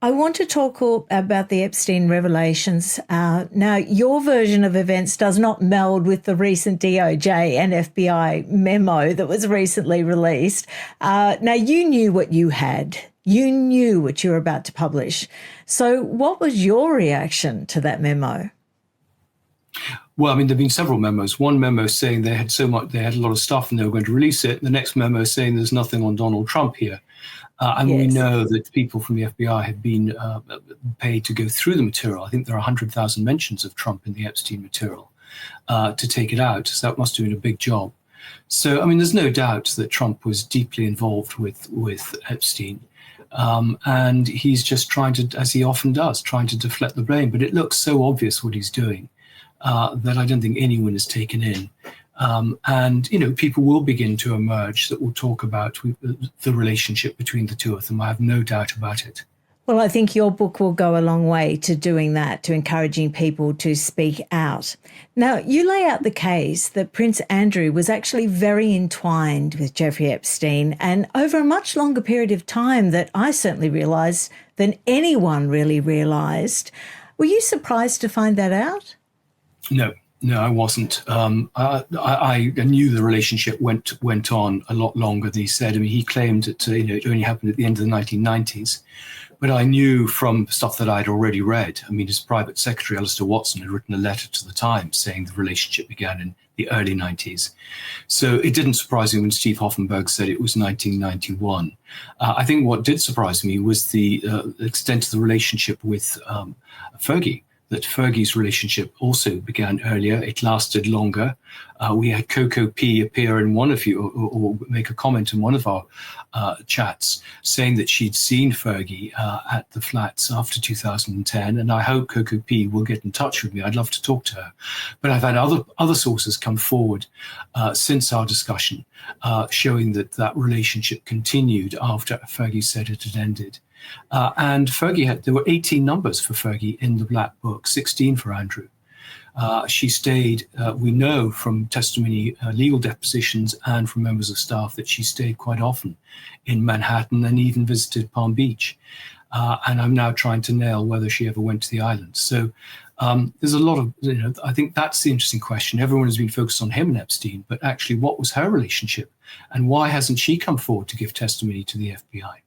I want to talk about the Epstein Revelations. Now, your version of events does not meld with the recent DOJ and FBI memo that was recently released. Now, you knew what you had. You knew what you were about to publish. So what was your reaction to that memo? Well, I mean, there have been several memos. One memo saying they had a lot of stuff and they were going to release it. The next memo saying there's nothing on Donald Trump here. And we Yes. know that people from the FBI have been paid to go through the material. I think there are 100,000 mentions of Trump in the Epstein material to take it out. So that must have been a big job. So, I mean, there's no doubt that Trump was deeply involved with Epstein. And he's just trying to, as he often does, trying to deflect the blame. But it looks so obvious what he's doing that I don't think anyone is taken in. And, people will begin to emerge that will talk about the relationship between the two of them. I have no doubt about it. Well, I think your book will go a long way to doing that, to encouraging people to speak out. Now, you lay out the case that Prince Andrew was actually very entwined with Jeffrey Epstein, and over a much longer period of time that I certainly realised than anyone really realised. Were you surprised to find that out? No, I wasn't. I knew the relationship went on a lot longer than he said. I mean, he claimed that it only happened at the end of the 1990s, but I knew from stuff that I'd already read. I mean, his private secretary, Alistair Watson, had written a letter to the Times saying the relationship began in the early 90s. So it didn't surprise me when Steve Hoffenberg said it was 1991. I think what did surprise me was the extent of the relationship with Fergie. That Fergie's relationship also began earlier. It lasted longer. We had Coco P appear in one of you or make a comment in one of our chats saying that she'd seen Fergie at the flats after 2010. And I hope Coco P will get in touch with me. I'd love to talk to her. But I've had other sources come forward since our discussion showing that relationship continued after Fergie said it had ended. And Fergie there were 18 numbers for Fergie in the Black Book, 16 for Andrew. She stayed, we know from testimony, legal depositions and from members of staff that she stayed quite often in Manhattan and even visited Palm Beach. And I'm now trying to nail whether she ever went to the island. So there's a lot of, I think that's the interesting question. Everyone has been focused on him and Epstein, but actually what was her relationship and why hasn't she come forward to give testimony to the FBI?